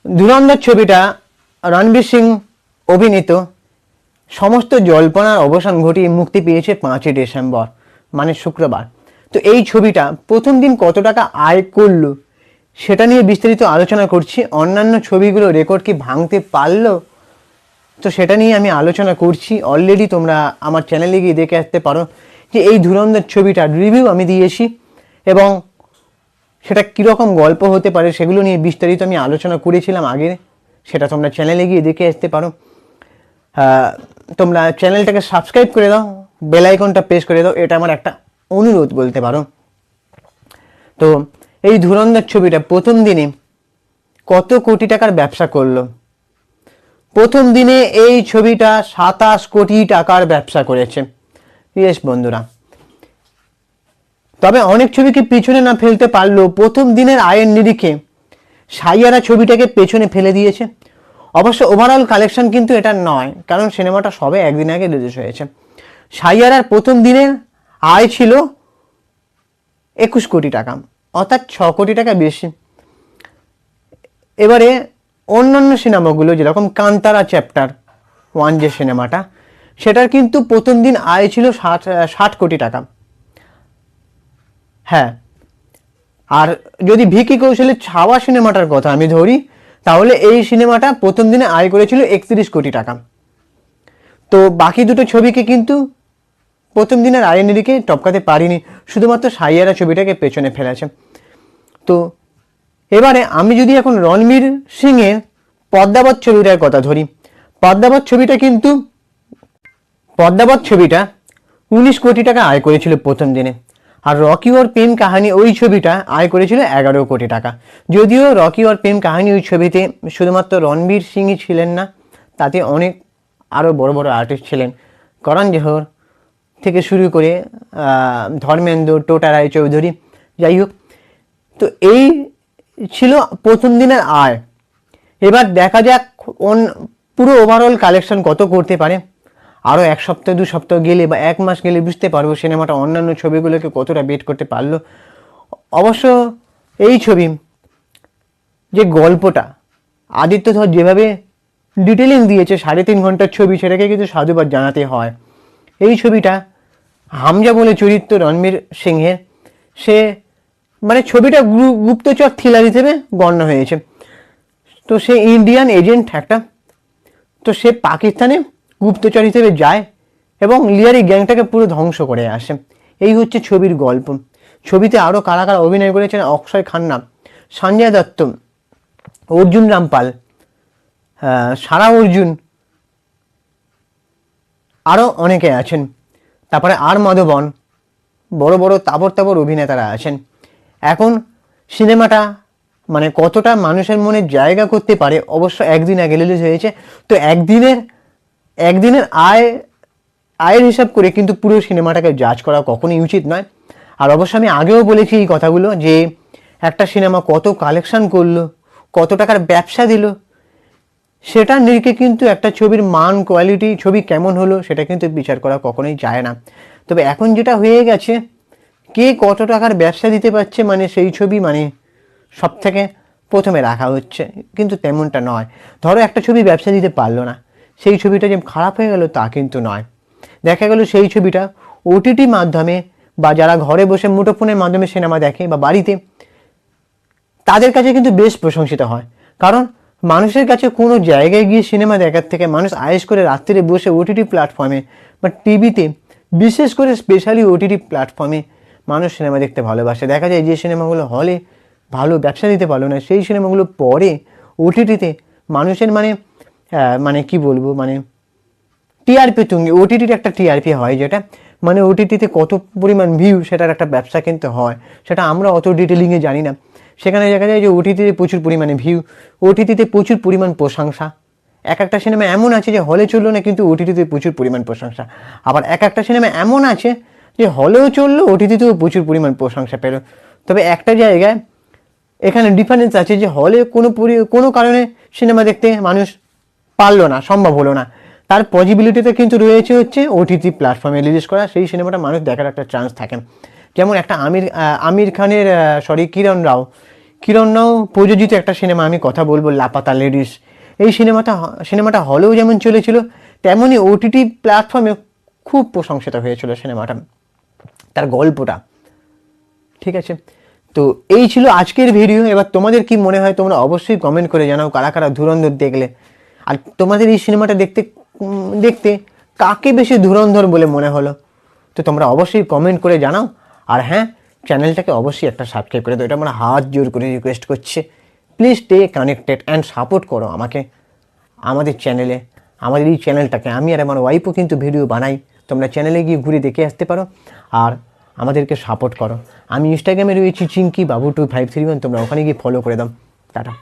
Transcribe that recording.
ধুরন্ধর ছবিটা রণবীর সিং অভিনীত সমস্ত জল্পনার অবসান ঘটিয়ে মুক্তি পেয়েছে 5ই ডিসেম্বর মানে শুক্রবার। তো এই ছবিটা প্রথম দিন কত টাকা আয় করলো সেটা নিয়ে বিস্তারিত আলোচনা করছি। অন্যান্য ছবিগুলো রেকর্ড কি ভাঙতে পারলো, তো সেটা নিয়ে আমি আলোচনা করছি। অলরেডি তোমরা আমার চ্যানেলে গিয়ে দেখে আসতে পারো যে এই ধুরন্ধর ছবিটার রিভিউ আমি দিয়েছি এবং সেটা কীরকম গল্প হতে পারে সেগুলো নিয়ে বিস্তারিত আমি আলোচনা করেছিলাম আগে, সেটা তোমরা চ্যানেলে গিয়ে দেখে আসতে পারো। তোমরা চ্যানেলটাকে সাবস্ক্রাইব করে দাও, বেল আইকনটা প্রেস করে দাও, এটা আমার একটা অনুরোধ বলতে পারো। তো এই ধুরন্ধর ছবিটা প্রথম দিনে কত কোটি টাকার ব্যবসা করলো? প্রথম দিনে এই ছবিটা 27 কোটি টাকার ব্যবসা করেছে। ইয়েস বন্ধুরা, তবে অনেক ছবিকে পিছনে না ফেলতে পারলেও প্রথম দিনের আয়ের নিরিখে সাইয়ারা ছবিটাকে পেছনে ফেলে দিয়েছে। অবশ্য ওভারঅল কালেকশন কিন্তু এটা নয়, কারণ সিনেমাটা সবে একদিন আগে রিলিজ হয়েছে। সাইয়ারার প্রথম দিনের আয় ছিল 21 কোটি টাকা, অর্থাৎ 6 কোটি টাকা বেশি। এবারে অন্যান্য সিনেমাগুলো যেরকম কান্তারা চ্যাপ্টার 1 যে সিনেমাটা, সেটার কিন্তু প্রথম দিন আয় ছিল 60 কোটি টাকা। হ্যাঁ, আর যদি ভিকি কৌশলের ছাওয়া সিনেমাটার কথা আমি ধরি, তাহলে এই সিনেমাটা প্রথম দিনে আয় করেছিল 31 কোটি টাকা। তো বাকি দুটো ছবিকে কিন্তু প্রথম দিনের আয়ের নিরিখে টপকাতে পারিনি, শুধুমাত্র সাইয়ারা ছবিটাকে পেছনে ফেলেছে। তো এবারে আমি যদি এখন রণবীর সিংয়ের পদ্মাবত ছবিটার কথা ধরি, পদ্মাবত ছবিটা 19 কোটি টাকা আয় করেছিল প্রথম দিনে। আর রকি ওর প্রেম কাহিনী ওই ছবিটা আয় করেছিল 11 কোটি টাকা। যদিও রকি ওর প্রেম কাহিনী ওই ছবিতে শুধুমাত্র রণবীর সিংই ছিলেন না, তাতে অনেক আরও বড় বড় আর্টিস্ট ছিলেন, করণ জোহর থেকে শুরু করে ধর্মেন্দ্র, টোটা রায়চৌধুরী, যাই হোক। তো এই ছিল প্রথম দিনের আয়। এবার দেখা যাক পুরো ওভারঅল কালেকশন কত করতে পারে। আরও 1 সপ্তাহ 2 সপ্তাহ গেলে বা 1 মাস গেলে বুঝতে পারবো সিনেমাটা অন্যান্য ছবিগুলোকে কতটা বেট করতে পারলো। অবশ্য এই ছবি যে গল্পটা আদিত্য ধর যেভাবে ডিটেলিং দিয়েছে, 3.5 ঘন্টার ছবি, সেটাকে কিন্তু সাধুবাদ জানাতে হয়। এই ছবিটা হামজা বলে চরিত্র রণবীর সিংহের, সে মানে ছবিটা গুপ্তচর থ্রিলার হিসেবে গণ্য হয়েছে। তো সে ইন্ডিয়ান এজেন্ট একটা, তো সে পাকিস্তানে গুপ্তচর হিসেবে যায় এবং লিয়ারি গ্যাংটাকে পুরো ধ্বংস করে আসে। এই হচ্ছে ছবির গল্প। ছবিতে আরও কারা কারা অভিনয় করেছেন: অক্ষয় খান্না, সঞ্জয় দত্ত, অর্জুন রামপাল, সারা অর্জুন, আরও অনেকে আছেন। তারপরে আর মাধবন, বড় বড় তাবর অভিনেতারা আছেন। এখন সিনেমাটা মানে কতটা মানুষের মনে জায়গা করতে পারে, অবশ্য একদিন আগে রিলিজ হয়েছে, তো একদিনের আয়ের হিসাব করে কিন্তু পুরো সিনেমাটাকে জাজ করা কখনোই উচিত নয়। আর অবশ্য আমি আগেও বলেছি এই কথাগুলো, যে একটা সিনেমা কত কালেকশন করলো, কত টাকার ব্যবসা দিল, সেটার নিরিখে কিন্তু একটা ছবির মান, কোয়ালিটি, ছবি কেমন হলো সেটা কিন্তু বিচার করা কখনোই যায় না। তবে এখন যেটা হয়ে গেছে, কে কত টাকার ব্যবসা দিতে পারছে মানে সেই ছবি মানে সব থেকে প্রথমে রাখা হচ্ছে, কিন্তু তেমনটা নয়। ধরো একটা ছবি ব্যবসা দিতে পারলো না, সেই ছবিটা যে খারাপ হয়ে গেল তা কিন্তু নয়। দেখা গেল সেই ছবিটা ওটিটি মাধ্যমে বা যারা ঘরে বসে মুঠোফোনের মাধ্যমে সিনেমা দেখে বা বাড়িতে, তাদের কাছে কিন্তু বেশ প্রশংসিত হয়। কারণ মানুষের কাছে কোনো জায়গায় গিয়ে সিনেমা দেখার থেকে মানুষ আয়েশ করে রাত্রিরে বসে ওটিটি প্ল্যাটফর্মে বা টিভিতে, বিশেষ করে স্পেশালি ওটিটি প্ল্যাটফর্মে মানুষ সিনেমা দেখতে ভালোবাসে। দেখা যায় যে সিনেমাগুলো হলে ভালো ব্যবসা দিতে পারলো না, সেই সিনেমাগুলো পরে ওটিটিতে মানুষের মানে কি বলবো, মানে টিআরপি তুঙ্গে, ওটিটির একটা টিআরপি হয়, যেটা মানে ওটিটিতে কত পরিমাণ ভিউ, সেটার একটা ব্যবসা কিন্তু হয়। সেটা আমরা অত ডিটেলিংয়ে জানি না। সেখানে দেখা যায় যে ওটিটিতে প্রচুর পরিমাণে ভিউ, ওটিটিতে প্রচুর পরিমাণ প্রশংসা। একটা সিনেমা এমন আছে যে হলে চললো না কিন্তু ওটিটিতে প্রচুর পরিমাণ প্রশংসা। আবার একটা সিনেমা এমন আছে যে হলেও চললো, ওটিটিতেও প্রচুর পরিমাণ প্রশংসা পেল। তবে একটা জায়গায় এখানে ডিফারেন্স আছে, যে হলে কোনো কারণে সিনেমা দেখতে মানুষ পারলো না, সম্ভব হলো না, তার পসিবিলিটিতে কিন্তু রয়েছে হচ্ছে ওটিটি প্ল্যাটফর্মে রিলিজ করা, সেই সিনেমাটা মানুষ দেখার একটা চান্স থাকে। যেমন একটা আমির খানের কিরণ রাও, কিরণ রাও প্রযোজিত একটা সিনেমা, আমি কথা বলবো লাপাতা লেডিস। এই সিনেমাটা হলেও যেমন চলেছিল, তেমনই ওটিটি প্ল্যাটফর্মে খুব প্রশংসিত হয়েছিল সিনেমাটা, তার গল্পটা। ঠিক আছে, তো এই ছিল আজকের ভিডিও। এবার তোমাদের কি মনে হয় তোমরা অবশ্যই কমেন্ট করে জানাও, কারা কারা ধুরন্ধর দেখলে, আর তোমাদের এই সিনেমাটা দেখতে কাকে বেশি ধুরন্ধর বলে মনে হলো, তো তোমরা অবশ্যই কমেন্ট করে জানাও। আর হ্যাঁ, চ্যানেলটাকে অবশ্যই একটা সাবস্ক্রাইব করে দাও, এটা আমরা হাত জোর করে রিকোয়েস্ট করছি। Please stay connected and support করো আমাকে, আমাদের চ্যানেলে, আমাদের এই চ্যানেলটাকে। আমি আর আমার ওয়াইফও কিন্তু ভিডিও বানাই, তোমরা চ্যানেলে গিয়ে ঘুরে দেখে আসতে পারো আর আমাদেরকে সাপোর্ট করো। আমি ইনস্টাগ্রামে রয়েছি চিঙ্কি বাবু 2531, তোমরা ওখানে গিয়ে ফলো করে দাও। টাটা।